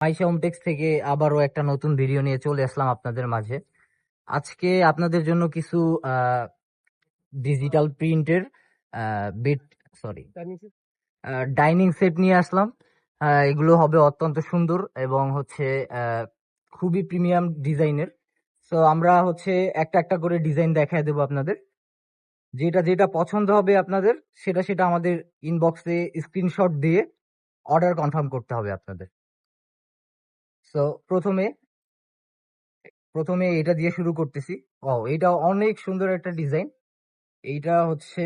আইসা হোমটেক্স থেকে আবারও একটা নতুন ভিডিও নিয়ে চলে আসলাম আপনাদের মাঝে। আজকে আপনাদের জন্য কিছু ডিজিটাল প্রিন্টের বেড সরি ডাইনিং সেট নিয়ে আসলাম। এগুলো হবে অত্যন্ত সুন্দর এবং হচ্ছে খুবই প্রিমিয়াম ডিজাইনের। সো আমরা হচ্ছে একটা একটা করে ডিজাইন দেখায় দেবো আপনাদের। যেটা যেটা পছন্দ হবে আপনাদের সেটা সেটা আমাদের ইনবক্সে স্ক্রিনশট দিয়ে অর্ডার কনফার্ম করতে হবে আপনাদের। সো প্রথমে এটা দিয়ে শুরু করতেছি। এটা অনেক সুন্দর একটা ডিজাইন। এইটা হচ্ছে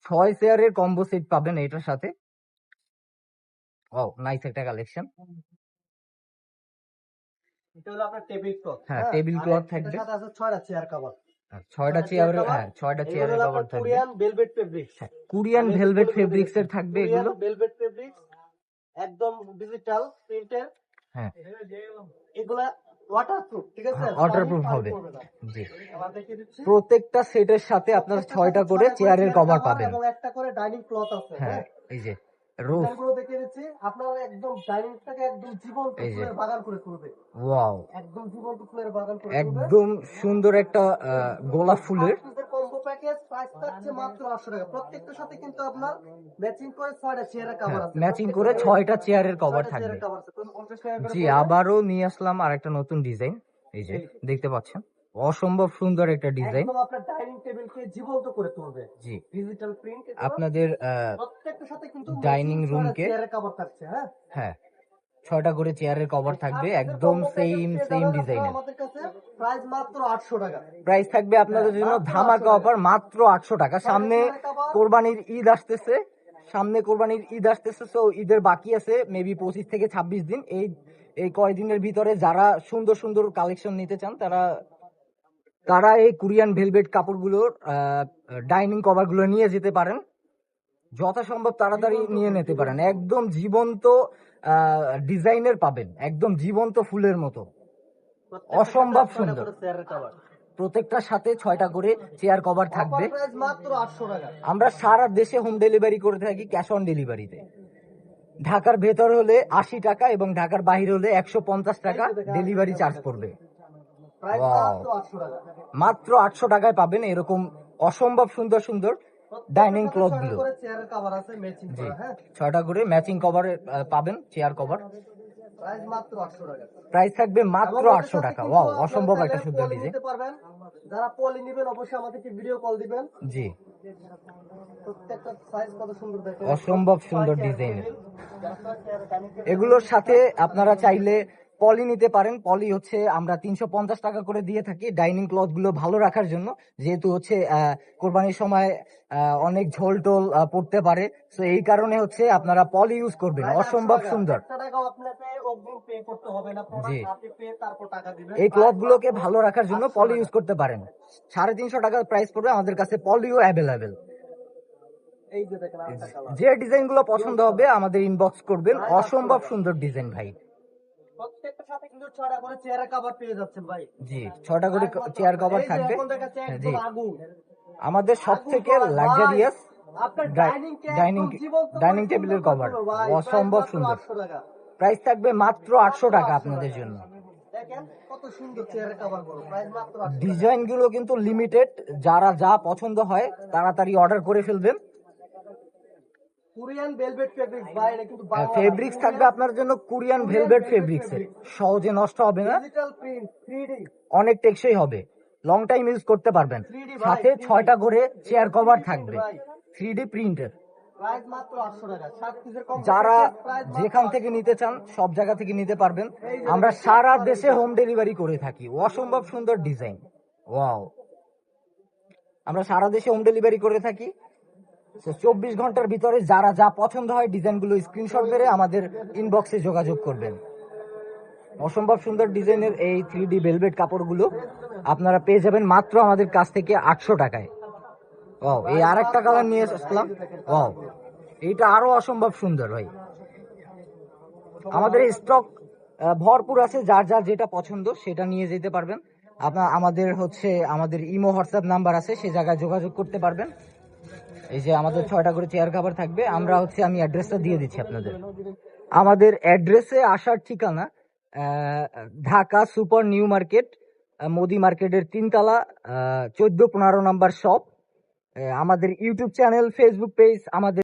6 চেয়ারের কম্বো সেট পাবেন এটার সাথে। নাইস একটা কালেকশন। এটা হলো আপনার টেবিল ক্লথ। হ্যাঁ, টেবিল ক্লথ থাকবে। এটার সাথে আছে 6টা চেয়ার কভার। 6টা চেয়ার, হ্যাঁ 6টা চেয়ারের কভার থাকবে। Korean velvet fabrics. Korean velvet fabrics এর থাকবে এগুলো। ভেলভেট ফেব্রিক্স একদম ডিজিটাল প্রিন্টের। হ্যাঁ, এগুলা ওয়াটারপ্রুফ, ঠিক আছে? ওয়াটারপ্রুফ হবে। জি, প্রত্যেকটা সেটের সাথে আপনারা 6টা করে চেয়ারের কভার পাবেন এবং একটা করে ডাইনিং ক্লথ আছে। হ্যাঁ, এই যে রুফ এগুলো দেখে দিচ্ছি, আপনারা একদম ডাইনিংটাকে একদম জীবন্ত ফুলের বাগান করে তুলবে। ওয়াও, একদম জীবন্ত ফুলের বাগান করে তুলবে। একদম সুন্দর একটা গোলাপ ফুলের কম্বো প্যাকেজ প্রাইস থাকছে মাত্র 800 টাকা। প্রত্যেকটার সাথে কিন্তু আপনার ম্যাচিং করে 6টা চেয়ারের কভার আছে। ম্যাচিং করে 6টা চেয়ারের কভার থাকবে। জি, আবারও নিয়ে আসলাম আরেকটা নতুন ডিজাইন। এই যে দেখতে পাচ্ছেন, অসম্ভব সুন্দর একটা ডিজাইন। একদম আপনার ডাইনিং টেবিলকে জীবন্ত করে তুলবে। জি, ডিজিটাল প্রিন্ট। আপনাদের প্রত্যেকটার সাথে কিন্তু ডাইনিং রুমকে চেয়ারের কভার থাকছে। হ্যাঁ 6টা করে চেয়ারের কভার থাকবে, একদম সেম ডিজাইনের। আমাদের কাছে প্রাইস মাত্র 800 টাকা। প্রাইস থাকবে আপনাদের জন্য ধামাকা অফার, মাত্র 800 টাকা। সামনে কোরবানির ঈদ আসতেছে। সো ঈদের বাকি আছে মেবি 25 থেকে 26 দিন। এই কয়দিনের ভিতরে যারা সুন্দর সুন্দর কালেকশন নিতে চান তারা এই কোরিয়ান ভেলভেট কাপড়গুলোর ডাইনিং কভার গুলো নিয়ে যেতে পারেন। যথাসম্ভব তাড়াতাড়ি নিয়ে নিতে পারেন। একদম জীবন্ত ডিজাইনের পাবেন, একদম জীবন্ত ফুলের মতো, অসম্ভব সুন্দর। প্রত্যেকটার সাথে 6টা করে চেয়ার কভার থাকবে। আমরা সারা দেশে হোম ডেলিভারি করে থাকি, ক্যাশ অন ডেলিভারিতে। ঢাকার ভেতর হলে 80 টাকা এবং ঢাকার বাইরে হলে 150 টাকা ডেলিভারি চার্জ পড়বে। মাত্র 800 টাকায় পাবেন এরকম অসম্ভব সুন্দর সুন্দর ডাইনিং ক্লথ গুলো। 6টা করে ম্যাচিং কভার পাবেন, চেয়ার কভার। প্রাইস থাকবে মাত্র 800 টাকা। ওয়াও, অসম্ভব একটা সুন্দর ডিজাইন। যারা পলি নেবেন অবশ্যই আমাদেরকে ভিডিও কল দিবেন। জি, প্রত্যেকটা সাইজ কত সুন্দর দেখেন, অসম্ভব সুন্দর ডিজাইন। এগুলোর সাথে আপনারা চাইলে পলি নিতে পারেন। পলি হচ্ছে আমরা 350 টাকা করে দিয়ে থাকি ডাইনিং ক্লথ গুলো ভালো রাখার জন্য, যেহেতু হচ্ছে কোরবানির সময় অনেক ঝোল টোল পড়তে পারে। তো এই কারণে হচ্ছে আপনারা পলি ইউজ করবেন। অসম্ভব সুন্দর। জি, এই ক্লথ গুলোকে ভালো রাখার জন্য পলি ইউজ করতে পারেন। 350 টাকা প্রাইস পড়বে। আমাদের কাছে পলিও অ্যাভেলেবেল। যে ডিজাইন গুলো পছন্দ হবে আমাদের ইনবক্স করবেন। অসম্ভব সুন্দর ডিজাইন ভাই। প্রত্যেকটার সাথে কিন্তু 6টা করে চেয়ার কভার পেয়ে যাচ্ছেন ভাই। জি, 6টা করে চেয়ার কভার থাকবে। জি, আমাদের সবথেকে লাক্সারিয়াস ডাইনিং টেবিলের কভার, অসম্ভব সুন্দর। প্রাইস থাকবে মাত্র 800 টাকা আপনাদের জন্য। ডিজাইন গুলো কিন্তু লিমিটেড, যারা যা পছন্দ হয় তাড়াতাড়ি অর্ডার করে ফেলবেন। কোরিয়ান ভেলভেট ফেব্রিক্স ভাই, এটা কিন্তু ফেব্রিক্স থাকবে আপনার জন্য কোরিয়ান ভেলভেট ফেব্রিক্স এর, সহজে নষ্ট হবে না, ডিজিটাল প্রিন্ট 3D, অনেক টেকসই হবে, লং টাইম ইউজ করতে পারবেন। সাথে 6টা করে চেয়ার কভার থাকবে 3D প্রিন্টের। প্রাইস মাত্র 800 টাকা। 7 পিসের কম্বো। যারা যেখান থেকে নিতে চান সব জায়গা থেকে নিতে পারবেন। আমরা সারা দেশে হোম ডেলিভারি করে থাকি। অসম্ভব সুন্দর ডিজাইন। ওয়াও, আমরা সারা দেশে হোম ডেলিভারি করে থাকি। 24 ঘন্টার ভিতরে যারা যা পছন্দ হয় ডিজাইনগুলো স্ক্রিনশট মেরে আমাদের ইনবক্সে যোগাযোগ করবেন। অসম্ভব সুন্দর ডিজাইনের এই 3D ভেলভেট কাপড়গুলো আপনারা পেয়ে যাবেন মাত্র আমাদের কাছ থেকে 800 টাকায়। এই আরেকটা কালার নিয়ে আসলাম। এইটা আরো অসম্ভব সুন্দর ভাই। আমাদের স্টক ভরপুর আছে, যার যার যেটা পছন্দ সেটা নিয়ে যেতে পারবেন। আমাদের ইমো হোয়াটসঅ্যাপ নাম্বার আছে, সে জায়গায় যোগাযোগ করতে পারবেন। এই যে আমাদের 6টা করে চেয়ার কভার থাকবে। আমি অ্যাড্রেসটা দিয়ে দিচ্ছি আপনাদের। আমাদের অ্যাড্রেসে আসার ঠিকানা Dhaka super new market, Modi মার্কেটের 3 তলা, 14-15 নাম্বার শপ। আমাদের ইউটিউব চ্যানেল, ফেসবুক পেজ, আমাদের